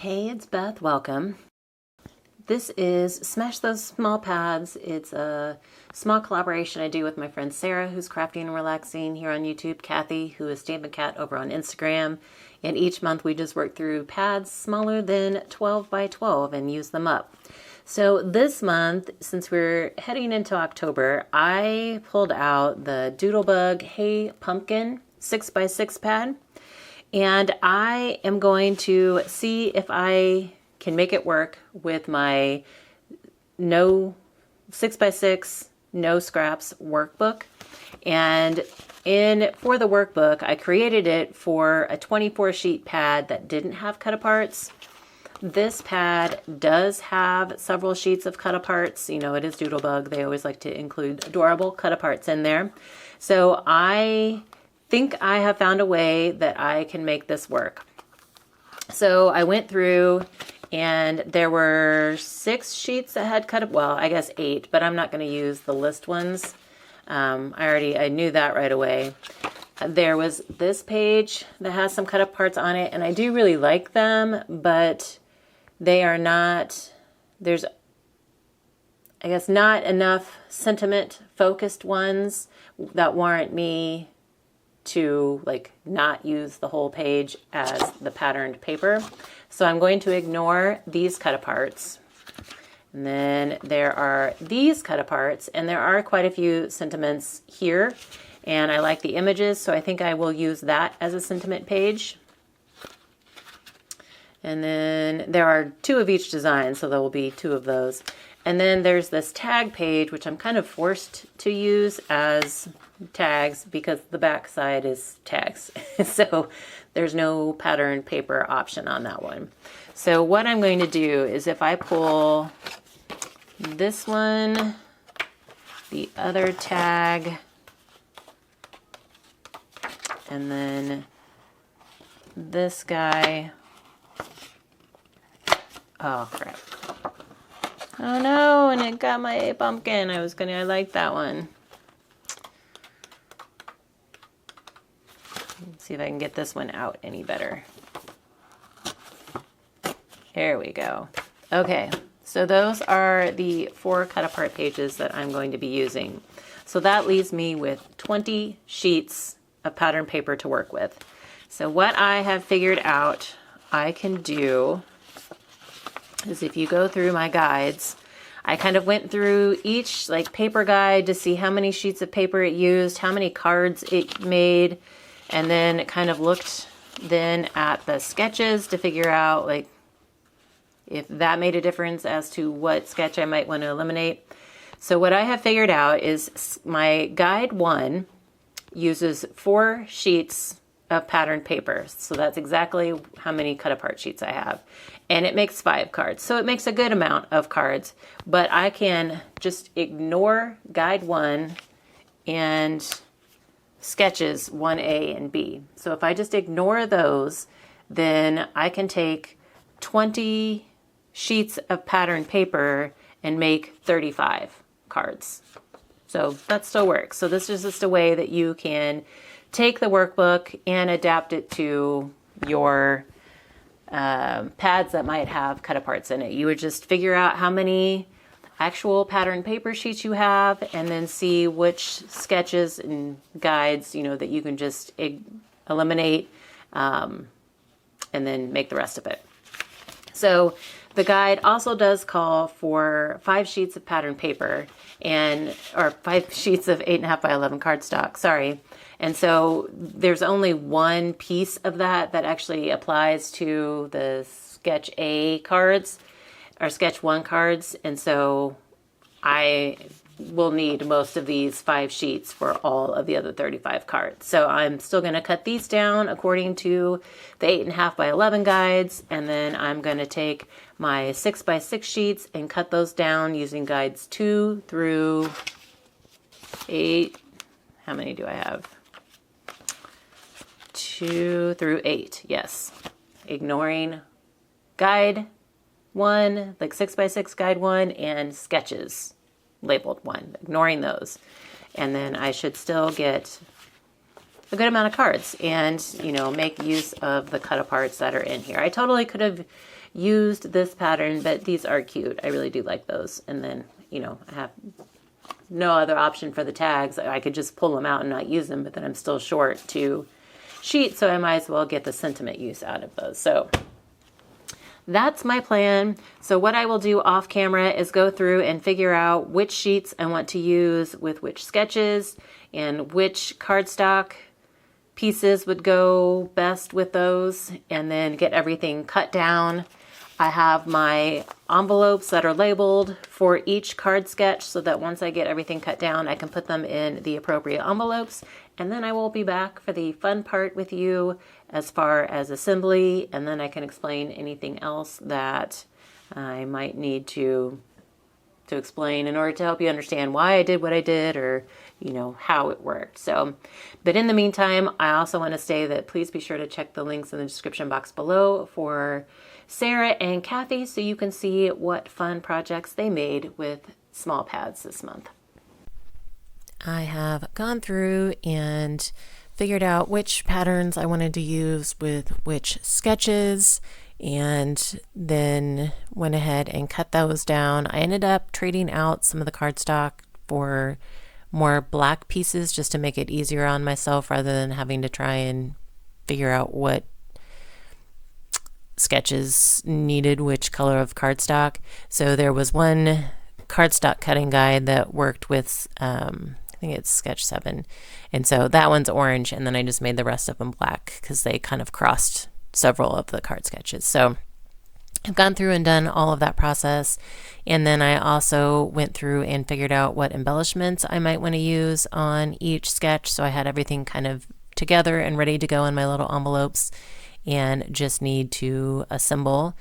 Hey, it's Beth. Welcome. This is Smash Those Small Pads. It's a small collaboration I do with my friend Sarah, who's crafting and relaxing here on YouTube, Kathy, who is Stampin' Cat over on Instagram. And each month we just work through pads smaller than 12 by 12 and use them up. So this month, since we're heading into October, I pulled out the Doodlebug Hey Pumpkin 6x6 pad. And I am going to see if I can make it work with my 6x6 No Scraps Workbook. And for the workbook, I created it for a 24 sheet pad that didn't have cut-aparts. This pad does have several sheets of cut-aparts. You know, it is Doodlebug. They always like to include adorable cut-aparts in there. So I think I have found a way that I can make this work. So I went through and there were 6 sheets that had well, I guess 8, but I'm not going to use the list ones. I knew that right away. There was this page that has some cut up parts on it, and I do really like them, but they are not, there's, I guess, not enough sentiment focused ones that warrant me to not use the whole page as the patterned paper. So I'm going to ignore these cut aparts. And then there are these cut aparts, and there are quite a few sentiments here, and I like the images, so I think I will use that as a sentiment page. And then there are 2 of each design, so there will be 2 of those. And then there's this tag page, which I'm kind of forced to use as tags because the back side is tags. So there's no pattern paper option on that one. So what I'm going to do is if I pull this one, the other tag, and then this guy. Oh crap. Oh no, and it got my pumpkin. I like that one. Let's see if I can get this one out any better. There we go. Okay, so those are the 4 cut apart pages that I'm going to be using. So that leaves me with 20 sheets of pattern paper to work with. So what I have figured out I can do is if you go through my guides, I kind of went through each paper guide to see how many sheets of paper it used, how many cards it made, and then kind of looked then at the sketches to figure out if that made a difference as to what sketch I might want to eliminate. So what I have figured out is my guide 1 uses 4 sheets of patterned paper. So that's exactly how many cut apart sheets I have. And it makes 5 cards. So it makes a good amount of cards, but I can just ignore guide 1 and sketches 1A and B. So if I just ignore those, then I can take 20 sheets of patterned paper and make 35 cards. So that still works. So this is just a way that you can take the workbook and adapt it to your pads that might have cut aparts in it. You would just figure out how many actual pattern paper sheets you have and then see which sketches and guides, that you can just eliminate and then make the rest of it. So the guide also does call for 5 sheets of pattern paper or 5 sheets of 8.5 by 11 cardstock, sorry. And so there's only one piece of that actually applies to the sketch A cards or sketch 1 cards. And so I will need most of these 5 sheets for all of the other 35 cards. So I'm still going to cut these down according to the 8.5 by 11 guides. And then I'm going to take my 6x6 sheets and cut those down using guides 2 through 8. How many do I have? 2 through 8, yes. Ignoring guide 1, 6x6 guide 1, and sketches labeled 1, ignoring those. And then I should still get a good amount of cards and, you know, make use of the cut aparts that are in here. I totally could have used this pattern, but these are cute. I really do like those. And then, you know, I have no other option for the tags. I could just pull them out and not use them, but then I'm still short 2 sheets, so I might as well get the sentiment use out of those. So that's my plan. So what I will do off camera is go through and figure out which sheets I want to use with which sketches and which cardstock pieces would go best with those, and then get everything cut down. I have my envelopes that are labeled for each card sketch so that once I get everything cut down, I can put them in the appropriate envelopes. And then I will be back for the fun part with you as far as assembly, and then I can explain anything else that I might need to explain in order to help you understand why I did what I did, or, you know, how it worked. So, but in the meantime, I also want to say that please be sure to check the links in the description box below for Sarah and Kathy so you can see what fun projects they made with small pads this month. I have gone through and figured out which patterns I wanted to use with which sketches, and then went ahead and cut those down. I ended up trading out some of the cardstock for more black pieces just to make it easier on myself rather than having to try and figure out what sketches needed which color of cardstock. So there was one cardstock cutting guide that worked with I think it's sketch 7, and so that one's orange, and then I just made the rest of them black because they kind of crossed several of the card sketches. So I've gone through and done all of that process, and then I also went through and figured out what embellishments I might want to use on each sketch, so I had everything kind of together and ready to go in my little envelopes and just need to assemble.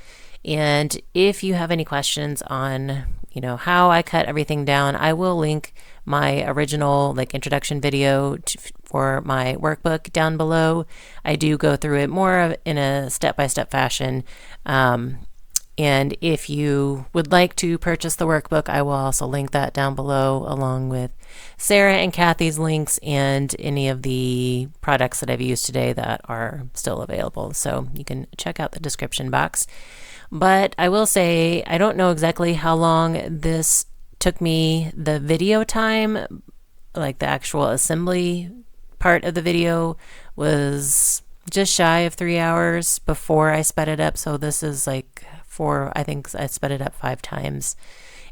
And if you have any questions on, you know, how I cut everything down, I will link my original introduction video for my workbook down below. I do go through it more in a step-by-step fashion. And if you would like to purchase the workbook, I will also link that down below along with Sarah and Kathy's links and any of the products that I've used today that are still available. So you can check out the description box. But I will say, I don't know exactly how long this took me. The video time, like the actual assembly part of the video, was just shy of 3 hours before I sped it up. So this is I think I sped it up 5 times.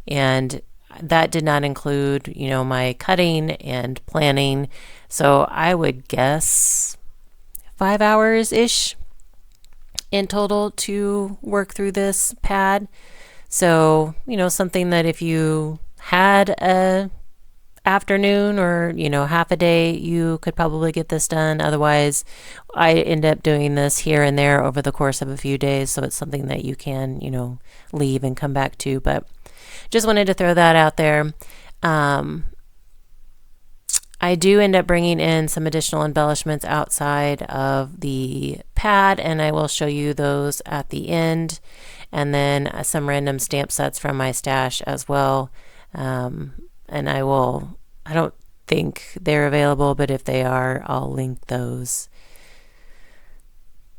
And that did not include, you know, my cutting and planning. So I would guess 5 hours-ish in total to work through this pad. So, you know, something that if you had a afternoon or, you know, half a day, you could probably get this done. Otherwise, I end up doing this here and there over the course of a few days. So it's something that you can, you know, leave and come back to. But just wanted to throw that out there. I do end up bringing in some additional embellishments outside of the pad, and I will show you those at the end. And then some random stamp sets from my stash as well. And I don't think they're available, but if they are, I'll link those.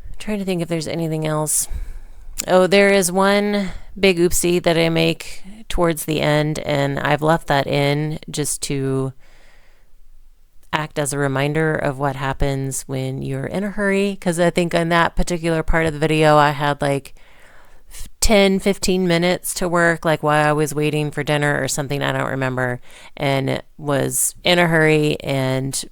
I'm trying to think if there's anything else. Oh, there is one big oopsie that I make towards the end, and I've left that in just to act as a reminder of what happens when you're in a hurry, because I think in that particular part of the video I had 10-15 minutes to work, while I was waiting for dinner or something, I don't remember, and was in a hurry, and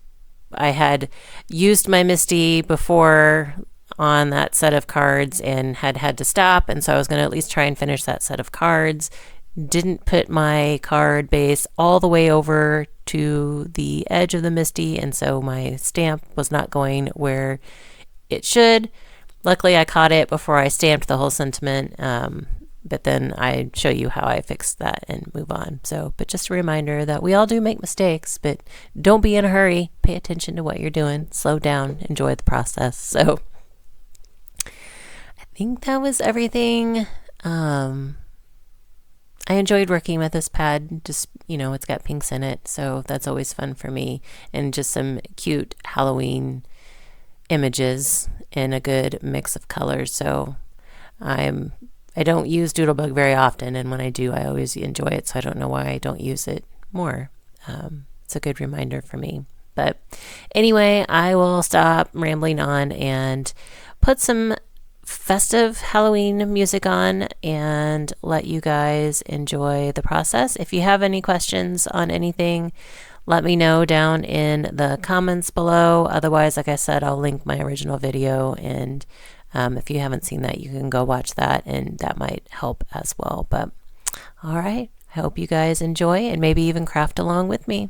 I had used my MISTI before on that set of cards and had to stop, and so I was going to at least try and finish that set of cards. Didn't put my card base all the way over to the edge of the MISTI, and so my stamp was not going where it should. Luckily, I caught it before I stamped the whole sentiment, but then I show you how I fixed that and move on. So, but just a reminder that we all do make mistakes, but don't be in a hurry. Pay attention to what you're doing. Slow down. Enjoy the process. So, I think that was everything. I enjoyed working with this pad. Just, it's got pinks in it, so that's always fun for me. And just some cute Halloween images in a good mix of colors. So I don't use Doodlebug very often, and when I do, I always enjoy it. So I don't know why I don't use it more. It's a good reminder for me. But anyway, I will stop rambling on and put some festive Halloween music on and let you guys enjoy the process. If you have any questions on anything, let me know down in the comments below. Otherwise, like I said, I'll link my original video, and if you haven't seen that, you can go watch that, and that might help as well. But all right, I hope you guys enjoy and maybe even craft along with me.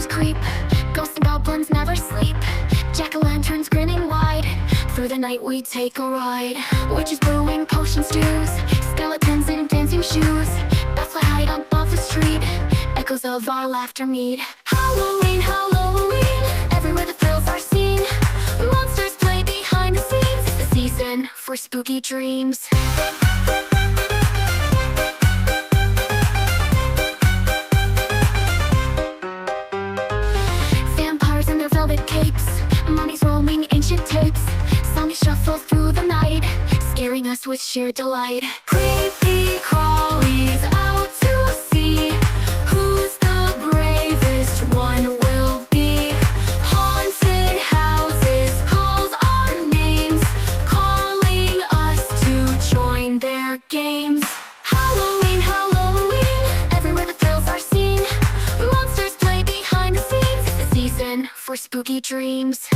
shadows creep, ghosts and goblins never sleep. Jack-o'-lanterns grinning wide, through the night we take a ride. Witches brewing potion stews, skeletons in dancing shoes. Bats fly high above the street, echoes of our laughter meet. Halloween, Halloween, everywhere the thrills are seen. Monsters play behind the scenes, it's the season for spooky dreams. Vampires in their velvet capes, mummies roaming ancient tapes. Zombies shuffle through the night, scaring us with sheer delight. Creepy crawlies out to see, who's the bravest one will be. Haunted houses calls our names, calling us to join their games. Halloween, Halloween, everywhere the thrills are seen. Monsters play behind the scenes, it's the season for spooky dreams.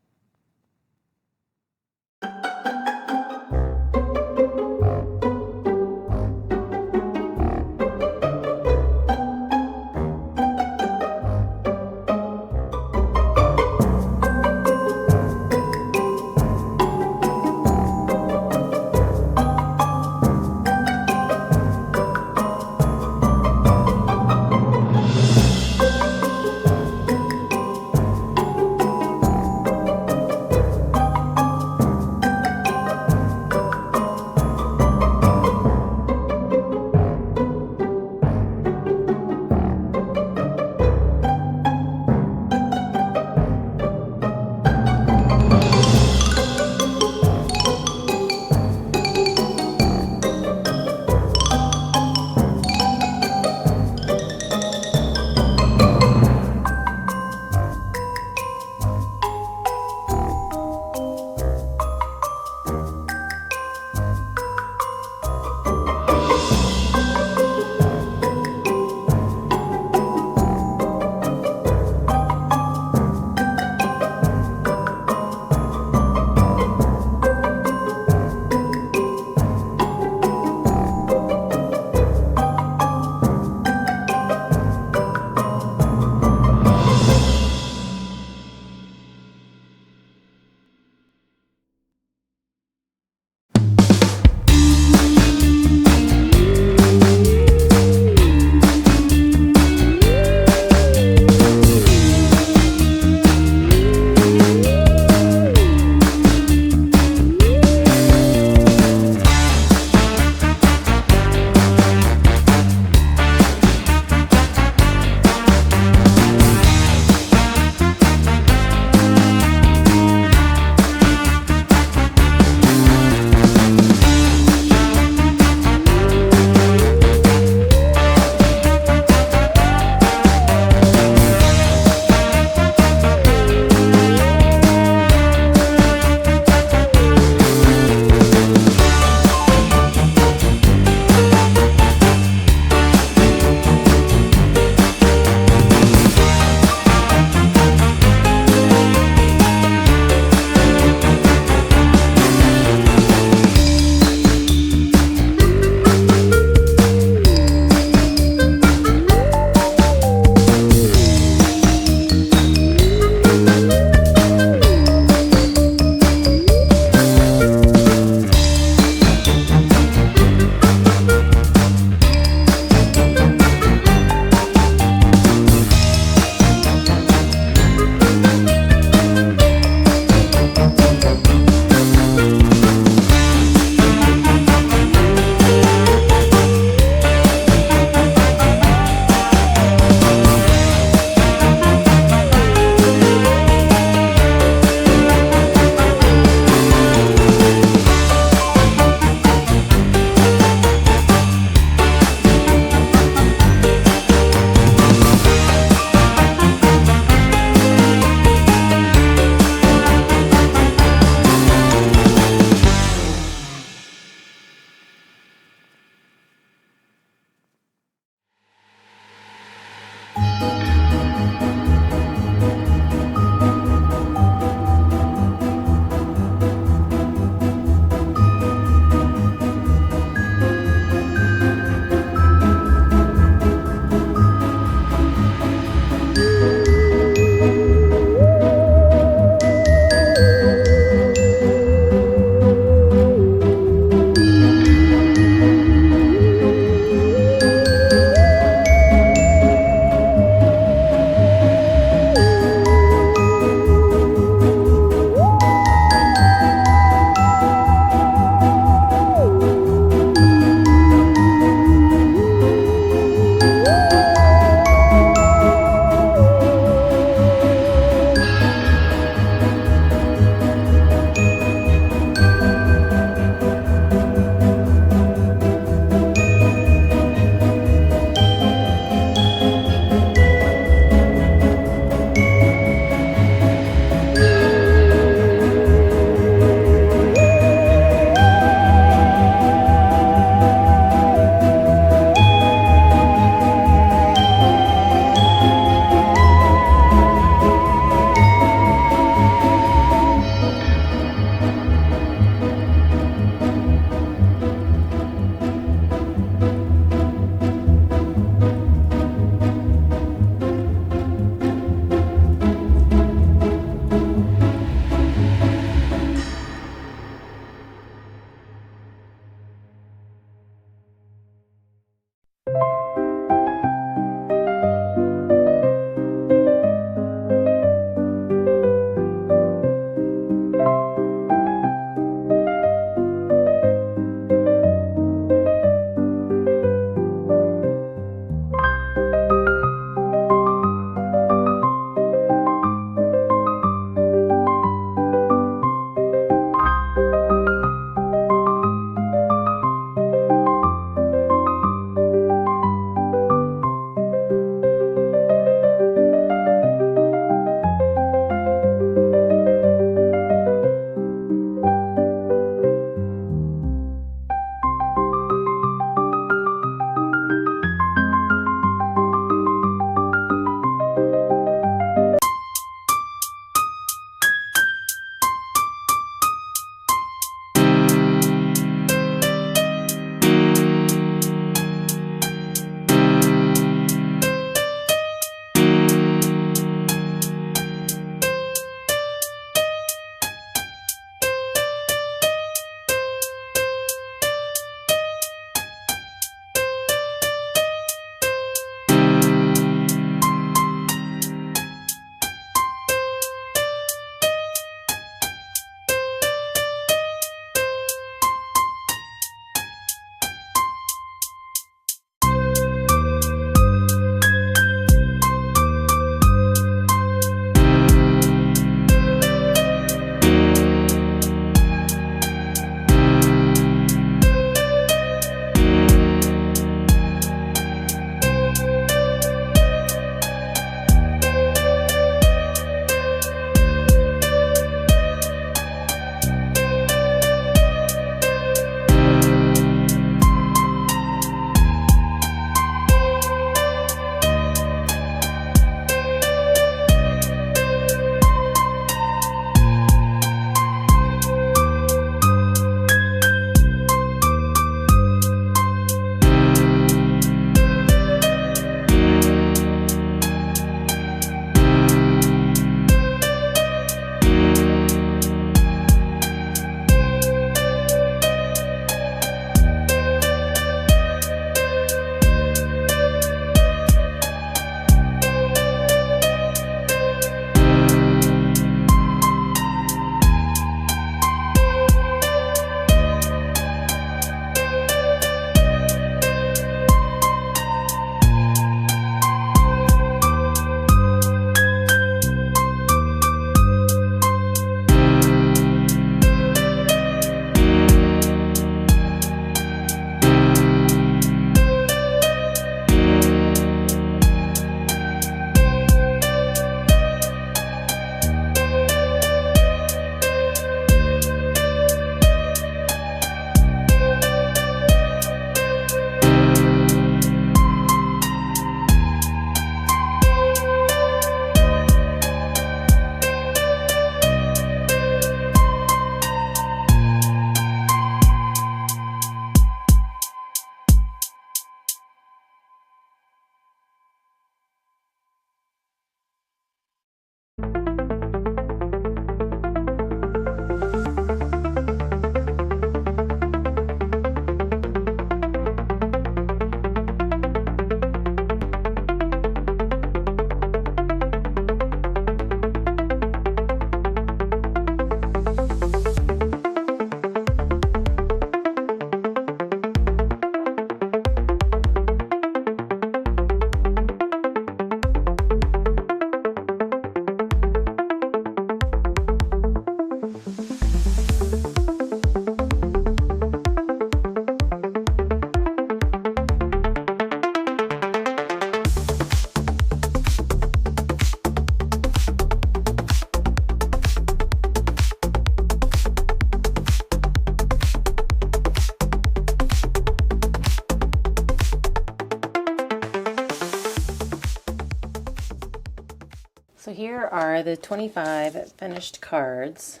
So here are the 25 finished cards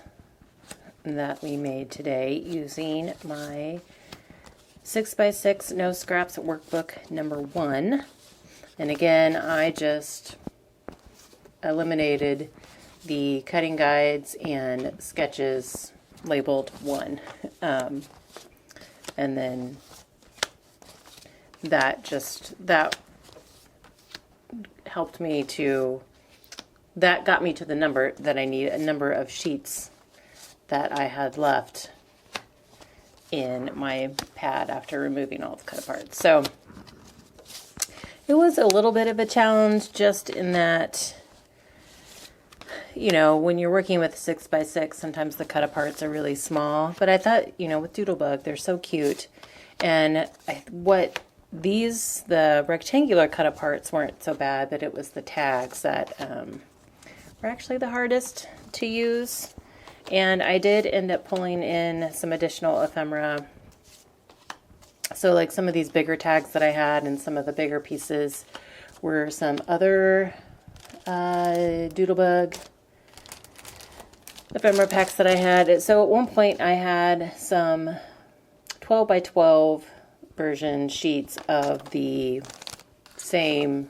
that we made today using my 6x6 No Scraps Workbook number 1. And again, I just eliminated the cutting guides and sketches labeled 1. And then that helped me to, that got me to the number that I need, a number of sheets that I had left in my pad after removing all the cut apart. So it was a little bit of a challenge just in that, you know, when you're working with 6x6, sometimes the cut aparts are really small. But I thought, you know, with Doodlebug, they're so cute. And the rectangular cut aparts weren't so bad, but it was the tags that were actually the hardest to use. And I did end up pulling in some additional ephemera. So like some of these bigger tags that I had and some of the bigger pieces were some other Doodlebug ephemera packs that I had. So at one point I had some 12 by 12 version sheets of the same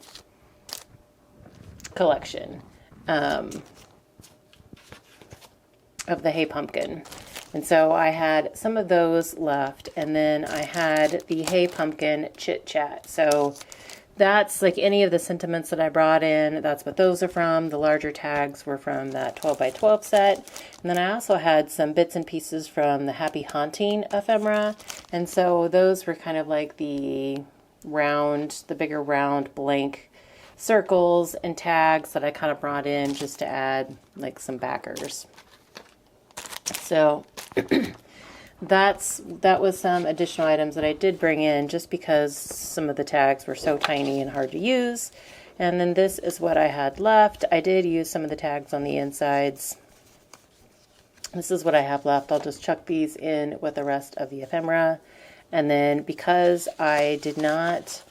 collection of the Hey Pumpkin. And so I had some of those left, and then I had the Hey Pumpkin Chit Chat. So that's like any of the sentiments that I brought in, that's what those are from. The larger tags were from that 12 by 12 set. And then I also had some bits and pieces from the Happy Haunting ephemera. And so those were kind of like the bigger round blank circles and tags that I kind of brought in just to add like some backers. So that was some additional items that I did bring in just because some of the tags were so tiny and hard to use. And then this is what I had left. I did use some of the tags on the insides. This is what I have left. I'll just chuck these in with the rest of the ephemera. And then because I did not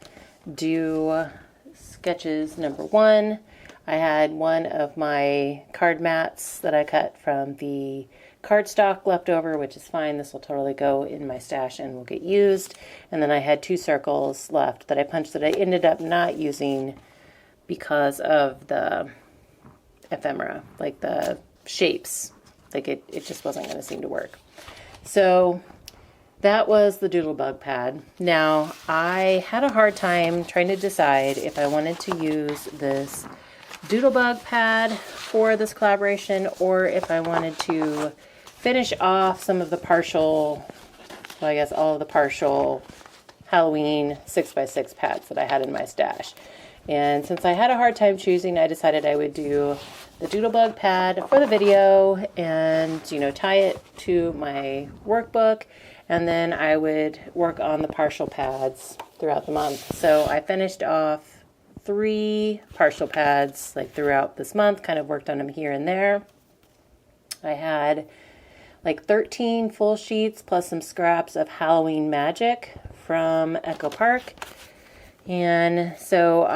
do sketches number 1, I had one of my card mats that I cut from the cardstock left over, which is fine. This will totally go in my stash and will get used. And then I had 2 circles left that I punched that I ended up not using because of the ephemera, like the shapes. Like it just wasn't going to seem to work. So that was the Doodlebug pad. Now, I had a hard time trying to decide if I wanted to use this Doodlebug pad for this collaboration or if I wanted to finish off some of the partial, well, I guess all of the partial Halloween 6x6 pads that I had in my stash. And since I had a hard time choosing, I decided I would do the Doodlebug pad for the video and, you know, tie it to my workbook. And then I would work on the partial pads throughout the month. So I finished off 3 partial pads like throughout this month, kind of worked on them here and there. I had like 13 full sheets plus some scraps of Halloween magic from Echo Park. And so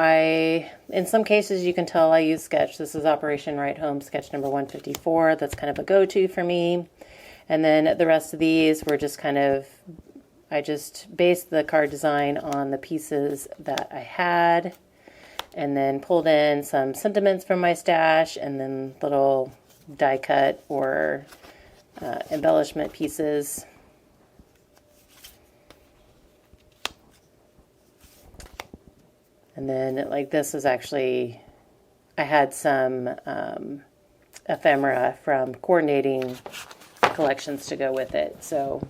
in some cases you can tell I use sketch. This is Operation Right Home sketch number 154. That's kind of a go-to for me. And then the rest of these were just kind of, I just based the card design on the pieces that I had and then pulled in some sentiments from my stash and then little die cut or embellishment pieces. And then like this is actually, I had some ephemera from coordinating collections to go with it. So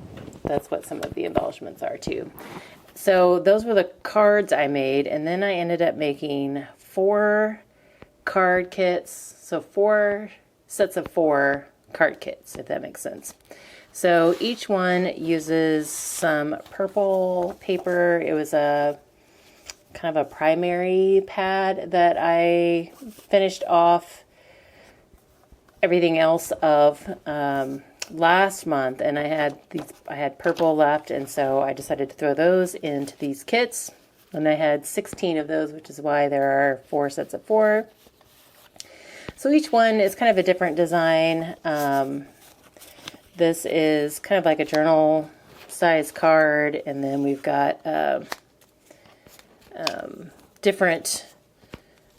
that's what some of the embellishments are too. So those were the cards I made, and then I ended up making 4 card kits. So 4 sets of 4 card kits, if that makes sense. So each one uses some purple paper. It was a kind of a primary pad that I finished off everything else of last month, and I had purple left, and so I decided to throw those into these kits, and I had 16 of those, which is why there are 4 sets of 4. So each one is kind of a different design. This is kind of like a journal size card, and then we've got different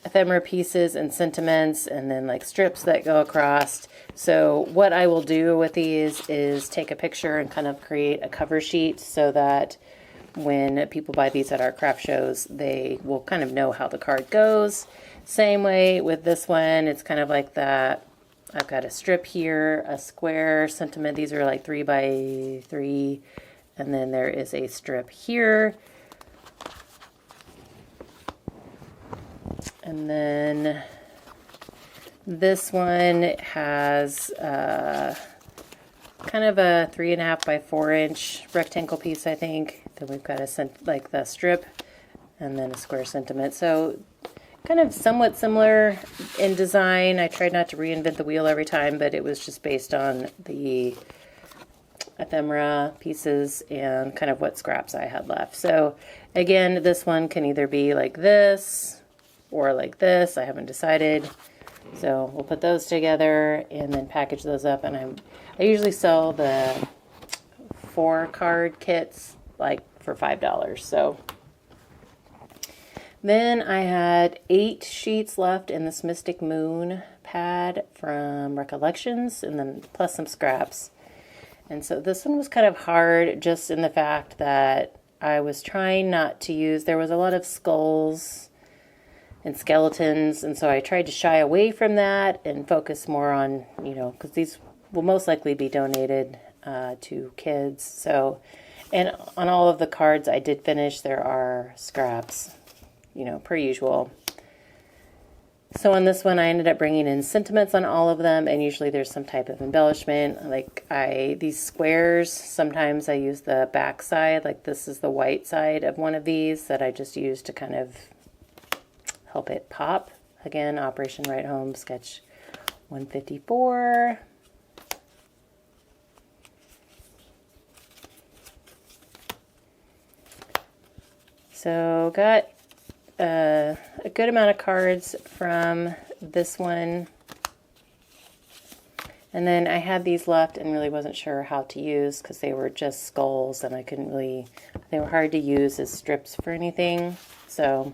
ephemera pieces and sentiments, and then like strips that go across. So what I will do with these is take a picture and kind of create a cover sheet so that when people buy these at our craft shows, they will kind of know how the card goes. Same way with this one, it's kind of like that. I've got a strip here, a square sentiment. These are like 3 by 3, and then there is a strip here. And then this one has kind of a 3.5 by 4 inch rectangle piece, I think. Then we've got like the strip and then a square sentiment. So kind of somewhat similar in design. I tried not to reinvent the wheel every time, but it was just based on the ephemera pieces and kind of what scraps I had left. So again, this one can either be like this or like this. I haven't decided. So we'll put those together and then package those up. And I usually sell the 4 card kits like for $5. So then I had 8 sheets left in this Mystic Moon pad from Recollections, and then plus some scraps. And so this one was kind of hard just in the fact that I was trying not to use, there was a lot of skulls and skeletons, and so I tried to shy away from that and focus more on, you know, because these will most likely be donated to kids. So, and on all of the cards I did finish, there are scraps, you know, per usual. So on this one, I ended up bringing in sentiments on all of them, and usually there's some type of embellishment. Like these squares, sometimes I use the back side, like this is the white side of one of these that I just use to kind of help it pop. Again, Operation Right Home, sketch 154. So got a good amount of cards from this one. And then I had these left and really wasn't sure how to use because they were just skulls and I couldn't really, they were hard to use as strips for anything. So,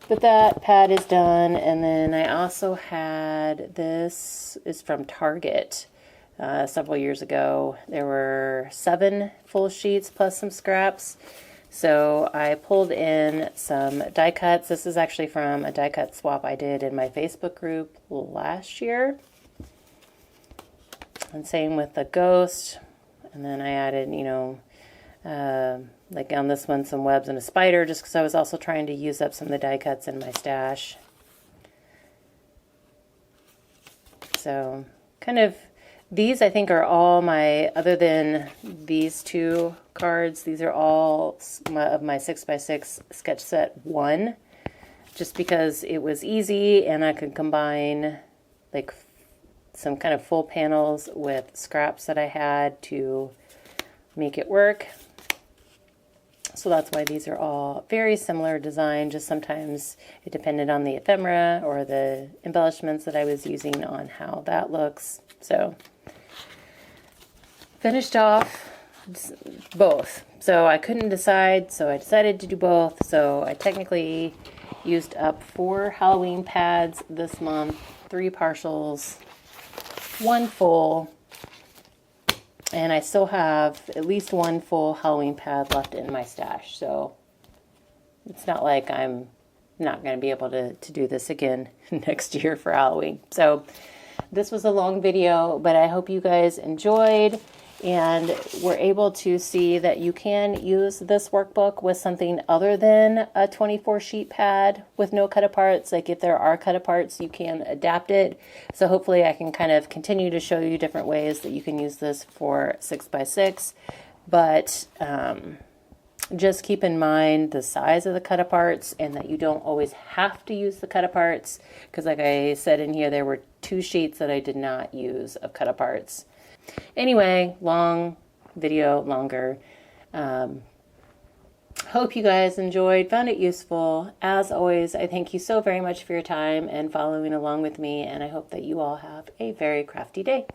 but that pad is done. And then I also had, this is from Target several years ago. There were 7 full sheets plus some scraps. So I pulled in some die cuts. This is actually from a die cut swap I did in my Facebook group last year. And same with the ghost. And then I added, you know, like on this one, some webs and a spider, just because I was also trying to use up some of the die cuts in my stash. So kind of, these I think are all my, other than these 2 cards, these are all of my 6x6 sketch set 1, just because it was easy and I could combine like some kind of full panels with scraps that I had to make it work. So that's why these are all very similar design, just sometimes it depended on the ephemera or the embellishments that I was using on how that looks. So finished off both. So I couldn't decide, so I decided to do both. So I technically used up 4 Halloween pads this month, 3 partials, 1 full, and I still have at least 1 full Halloween pad left in my stash. So it's not like I'm not going to be able to do this again next year for Halloween. So this was a long video, but I hope you guys enjoyed and were able to see that you can use this workbook with something other than a 24 sheet pad with no cut aparts. Like if there are cut aparts, you can adapt it. So hopefully I can kind of continue to show you different ways that you can use this for 6x6. But just keep in mind the size of the cut aparts and that you don't always have to use the cut aparts. Because like I said in here, there were 2 sheets that I did not use of cut aparts. Anyway, long video, longer. Hope you guys enjoyed, found it useful. As always, I thank you so very much for your time and following along with me, and I hope that you all have a very crafty day.